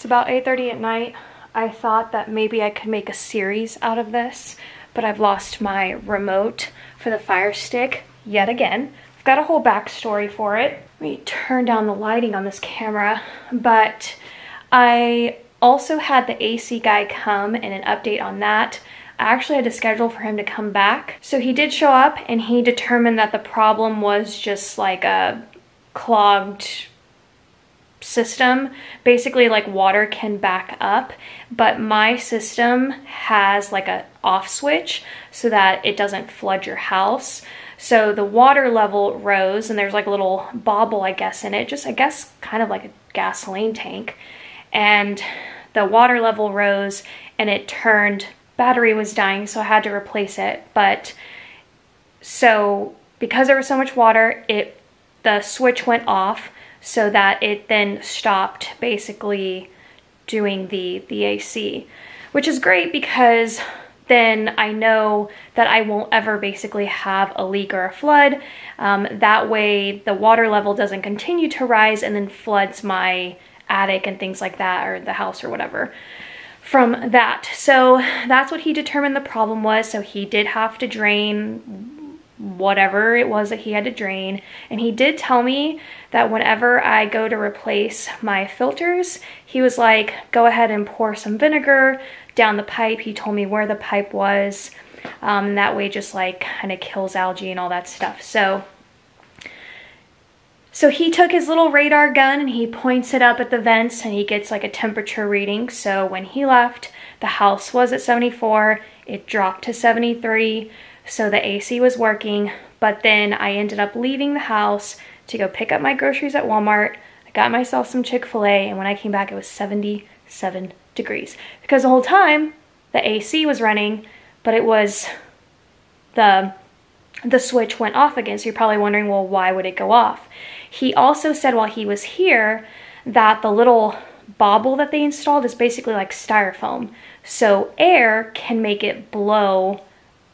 It's about 8:30 at night. I thought that maybe I could make a series out of this, but I've lost my remote for the Fire Stick yet again. I've got a whole backstory for it. Let me turn down the lighting on this camera, but I also had the AC guy come and an update on that. I actually had to schedule for him to come back. So he did show up and he determined that the problem was just like a clogged system. Basically, like, water can back up, but my system has like a off switch so that it doesn't flood your house. So the water level rose and there's like a little bobble, I guess, in it, just I guess kind of like a gasoline tank, and the water level rose and it turned, battery was dying, so I had to replace it. But so because there was so much water, the switch went off, so that it then stopped basically doing the AC, which is great because then I know that I won't ever basically have a leak or a flood. That way the water level doesn't continue to rise and then floods my attic and things like that, or the house or whatever from that. So that's what he determined the problem was. So he did have to drain whatever it was that he had to drain, and he did tell me that whenever I go to replace my filters, he was like, go ahead and pour some vinegar down the pipe. He told me where the pipe was, and that way just like kind of kills algae and all that stuff. So he took his little radar gun and he points it up at the vents and he gets like a temperature reading. So when he left, the house was at 74, it dropped to 73. So the AC was working, but then I ended up leaving the house to go pick up my groceries at Walmart. I got myself some Chick-fil-A, and when I came back, it was 77 degrees. Because the whole time, the AC was running, but it was the switch went off again. So you're probably wondering, well, why would it go off? He also said while he was here that the little bobble that they installed is basically like styrofoam. So air can make it blow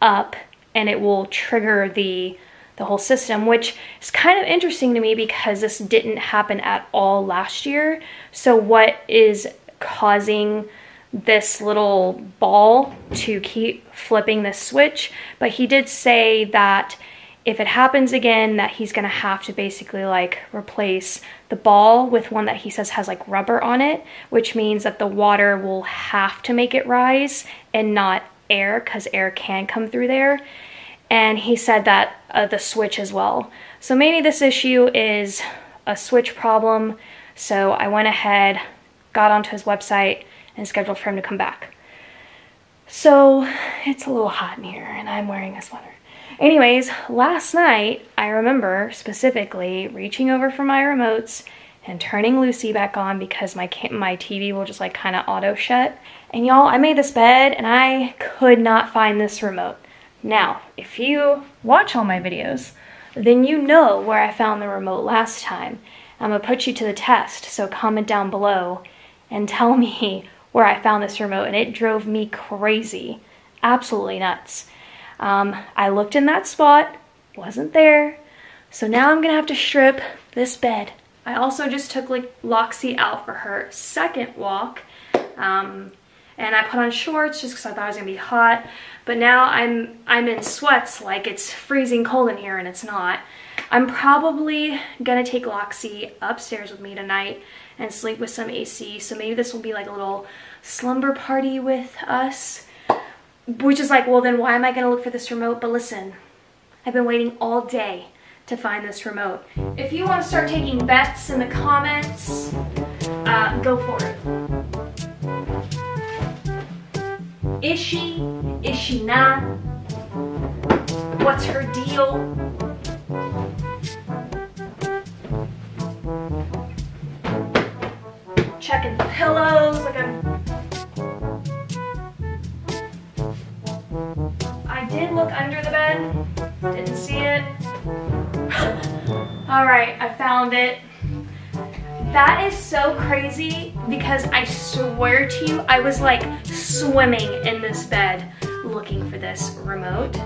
up and it will trigger the whole system, which is kind of interesting to me because this didn't happen at all last year. So what is causing this little ball to keep flipping this switch? But he did say that if it happens again, that he's gonna have to basically like replace the ball with one that he says has like rubber on it, which means that the water will have to make it rise and not air, because air can come through there. And he said that the switch as well. So maybe this issue is a switch problem. So I went ahead, got onto his website, and scheduled for him to come back. So it's a little hot in here and I'm wearing a sweater. Anyways, last night I remember specifically reaching over for my remotes and turning Lucy back on because my TV will just like kind of auto shut. And y'all, I made this bed and I could not find this remote. Now, if you watch all my videos, then you know where I found the remote last time. I'm gonna put you to the test, so comment down below and tell me where I found this remote, and it drove me crazy, absolutely nuts. I looked in that spot, wasn't there, so now I'm gonna have to strip this bed. I also just took like Loxie out for her second walk, and I put on shorts just because I thought it was gonna be hot. But now I'm in sweats like it's freezing cold in here, and it's not. I'm probably gonna take Loxie upstairs with me tonight and sleep with some AC. So maybe this will be like a little slumber party with us. Which is like, well then why am I gonna look for this remote? But listen, I've been waiting all day to find this remote. If you want to start taking bets in the comments, go for it. Is she? Is she not? What's her deal? Checking the pillows like I did look under the bed, didn't see it. Alright, I found it. That is so crazy because I swear to you, I was like swimming in this bed looking for this remote.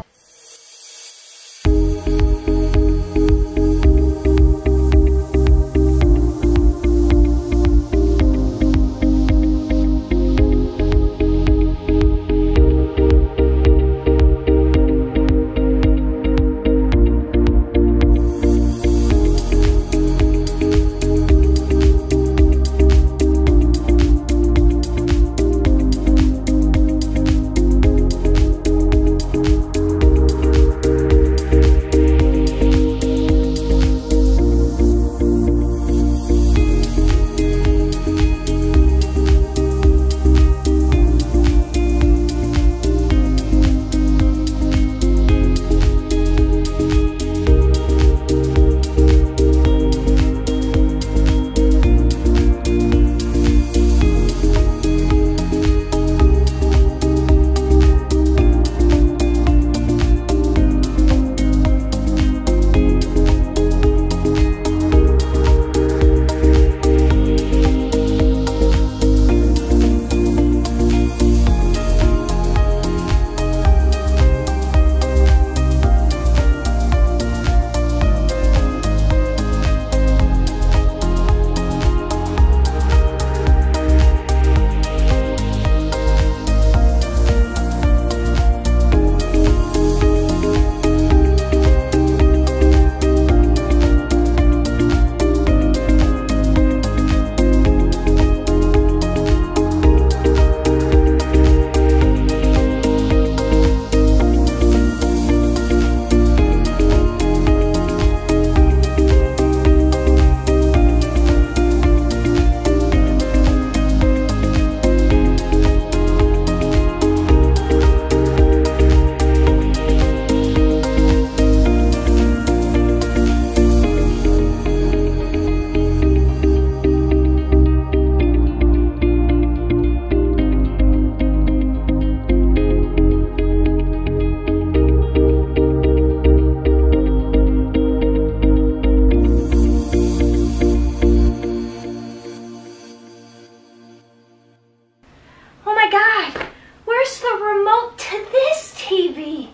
God! Where's the remote to this TV?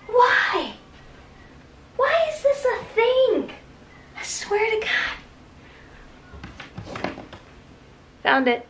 Why? Why is this a thing? I swear to God. Found it.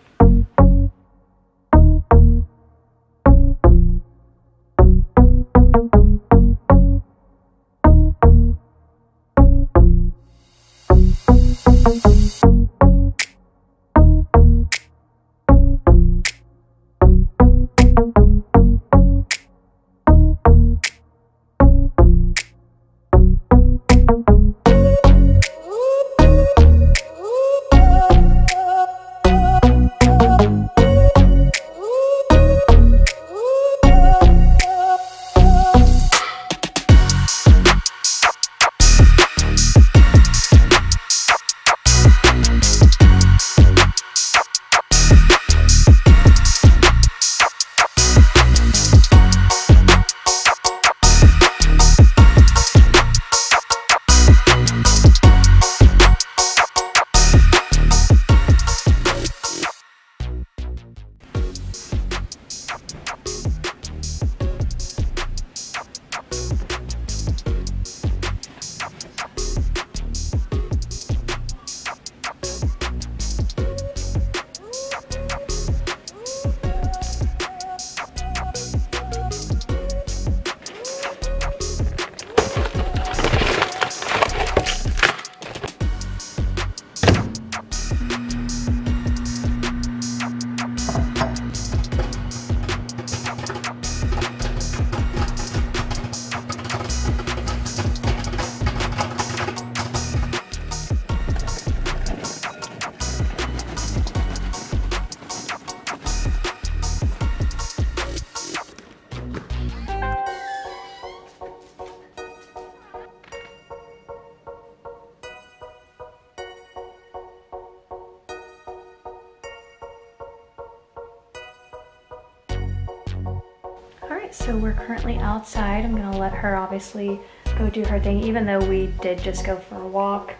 So we're currently outside. I'm gonna let her obviously go do her thing, even though we did just go for a walk.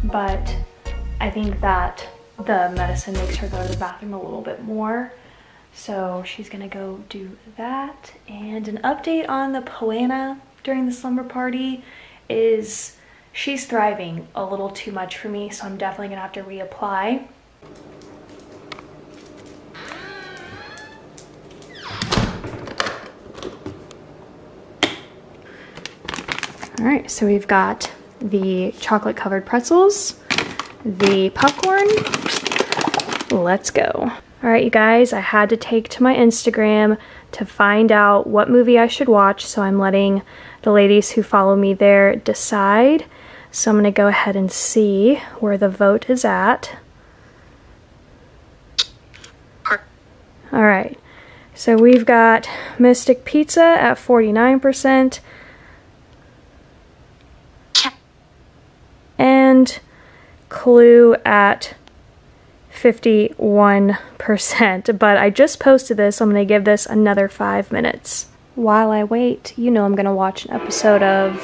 But I think that the medicine makes her go to the bathroom a little bit more. So she's gonna go do that. And an update on the Poana during the slumber party is she's thriving a little too much for me, so I'm definitely gonna have to reapply. All right, so we've got the chocolate covered pretzels, the popcorn. Let's go. All right, you guys, I had to take to my Instagram to find out what movie I should watch, so I'm letting the ladies who follow me there decide. So I'm gonna go ahead and see where the vote is at. All right, so we've got Mystic Pizza at 49%. And Clue at 51%, but I just posted this, so I'm gonna give this another 5 minutes. While I wait, you know I'm gonna watch an episode of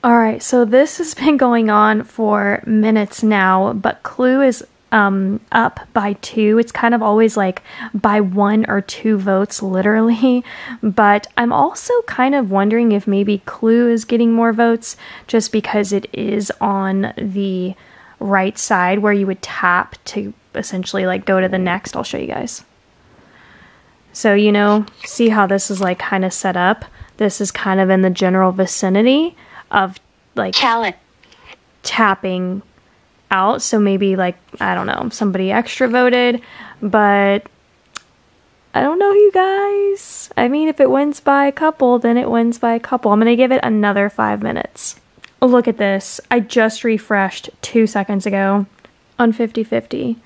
Alright, so this has been going on for minutes now, but Clue is up by 2. It's kind of always like by 1 or 2 votes, literally. But I'm also kind of wondering if maybe Clue is getting more votes just because it is on the right side where you would tap to essentially like go to the next. I'll show you guys. So, you know, see how this is like kind of set up? This is kind of in the general vicinity of like tapping out, so maybe like, I don't know, somebody extra voted, but I don't know, you guys. I mean, if it wins by a couple, then it wins by a couple. I'm gonna give it another 5 minutes. Look at this. I just refreshed 2 seconds ago on 50-50.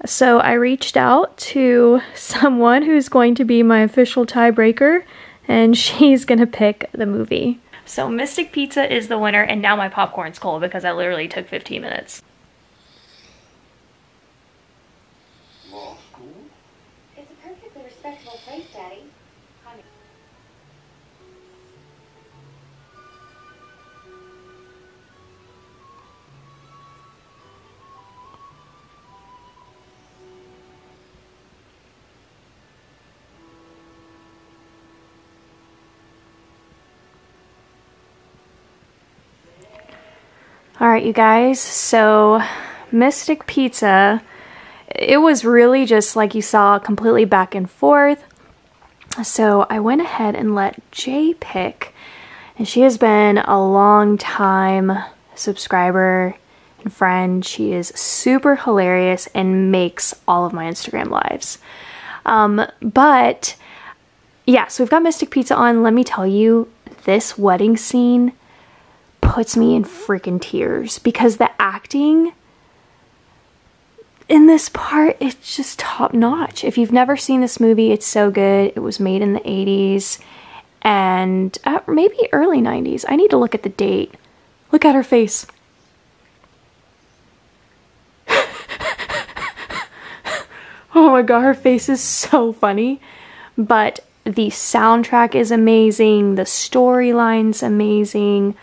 So I reached out to someone who's going to be my official tiebreaker, and she's gonna pick the movie. So Mystic Pizza is the winner, and now my popcorn's cold because that literally took 15 minutes. Law school? It's a perfectly respectable place, Daddy. Alright, you guys, so Mystic Pizza, it was really just like you saw, completely back and forth. So I went ahead and let Jay pick, and she has been a long time subscriber and friend. She is super hilarious and makes all of my Instagram lives. But yeah, so we've got Mystic Pizza on. Let me tell you, this wedding scene puts me in freaking tears because the acting in this part, it's just top notch. If you've never seen this movie, it's so good. It was made in the 80s and maybe early 90s. I need to look at the date. Look at her face. Oh my god, her face is so funny. But the soundtrack is amazing. The storyline's amazing.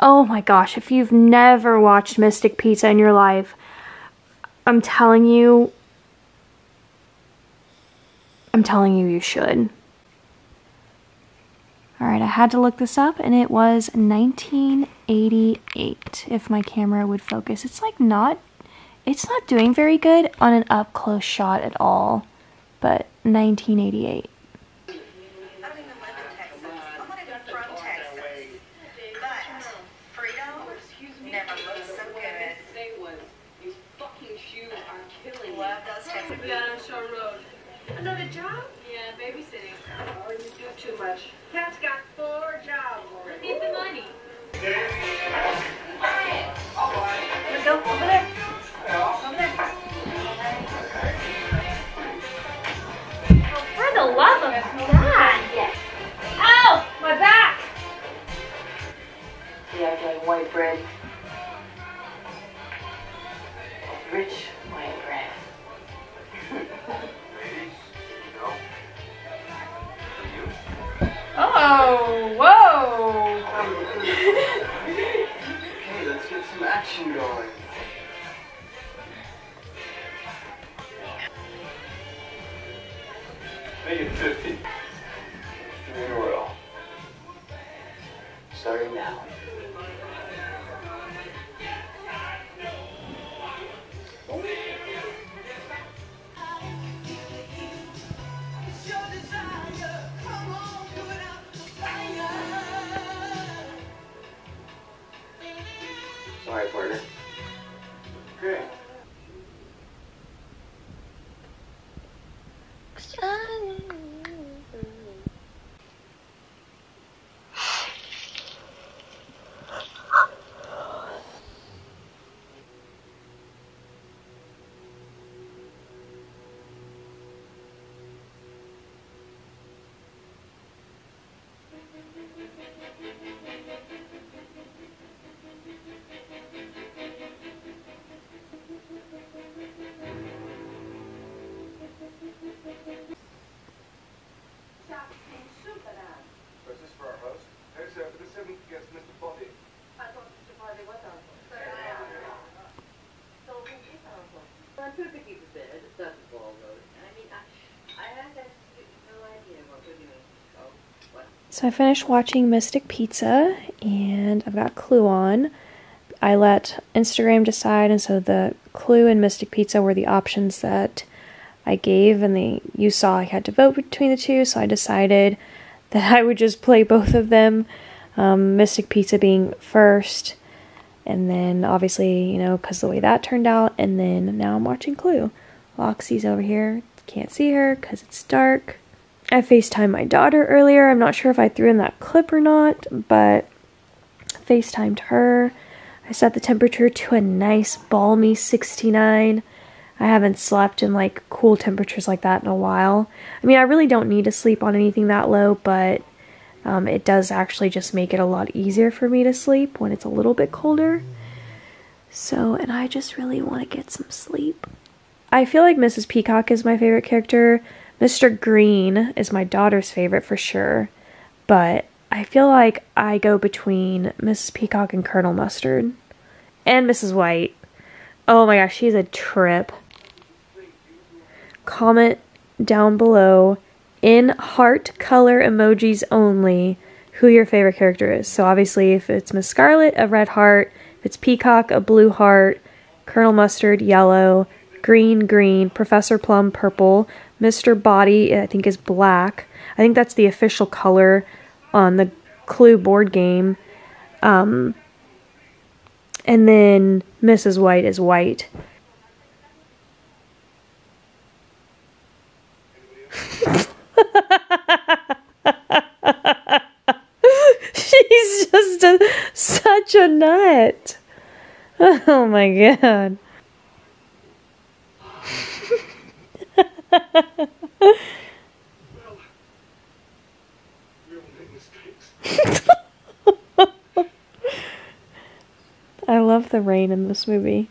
Oh my gosh, if you've never watched Mystic Pizza in your life, I'm telling you you should. Alright, I had to look this up and it was 1988, if my camera would focus. It's not doing very good on an up-close shot at all, but 1988. Another job? Yeah, babysitting. Oh, you do too much. Cat's got 4 jobs already. Need the money. Let's go over there. Over there. Oh, for the love of God! Ow! My back! Yeah, like white bread. Rich white bread. Oh, whoa! Okay, let's get some action going. Make it 50. Extreme oil. Starting now. Sorry, partner. Okay. Was this for our host? Hey, sir, for the 7th against Mr. Bobby. I thought Mr. Bobby was on. So who is on? I'm too picky for bed. It doesn't fall road. I mean, I had no idea what we're doing. So, what? So I finished watching Mystic Pizza and I've got Clue on. I let Instagram decide, and so the Clue and Mystic Pizza were the options that I gave, and you saw I had to vote between the two, so I decided that I would just play both of them, Mystic Pizza being first, and then obviously, you know, because the way that turned out, and then now I'm watching Clue. Loxie's over here, can't see her because it's dark. I FaceTimed my daughter earlier. I'm not sure if I threw in that clip or not, but FaceTimed her. I set the temperature to a nice balmy 69. I haven't slept in like cool temperatures like that in a while. I mean, I really don't need to sleep on anything that low, but it does actually just make it a lot easier for me to sleep when it's a little bit colder. So, and I just really want to get some sleep. I feel like Mrs. Peacock is my favorite character. Mr. Green is my daughter's favorite for sure, but I feel like I go between Mrs. Peacock and Colonel Mustard. And Mrs. White. Oh my gosh, she's a trip. Comment down below, in heart color emojis only, who your favorite character is. So obviously if it's Miss Scarlet, a red heart. It's peacock, a blue heart, Colonel Mustard, yellow, green, green, Professor Plum, purple, Mr. Body, I think, is black. I think that's the official color on the Clue board game. And then Mrs. White is white. She's just such a nut. Oh my god. I love the rain in this movie.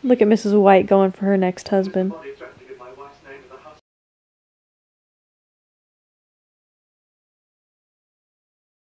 Look at Mrs. White going for her next husband. Body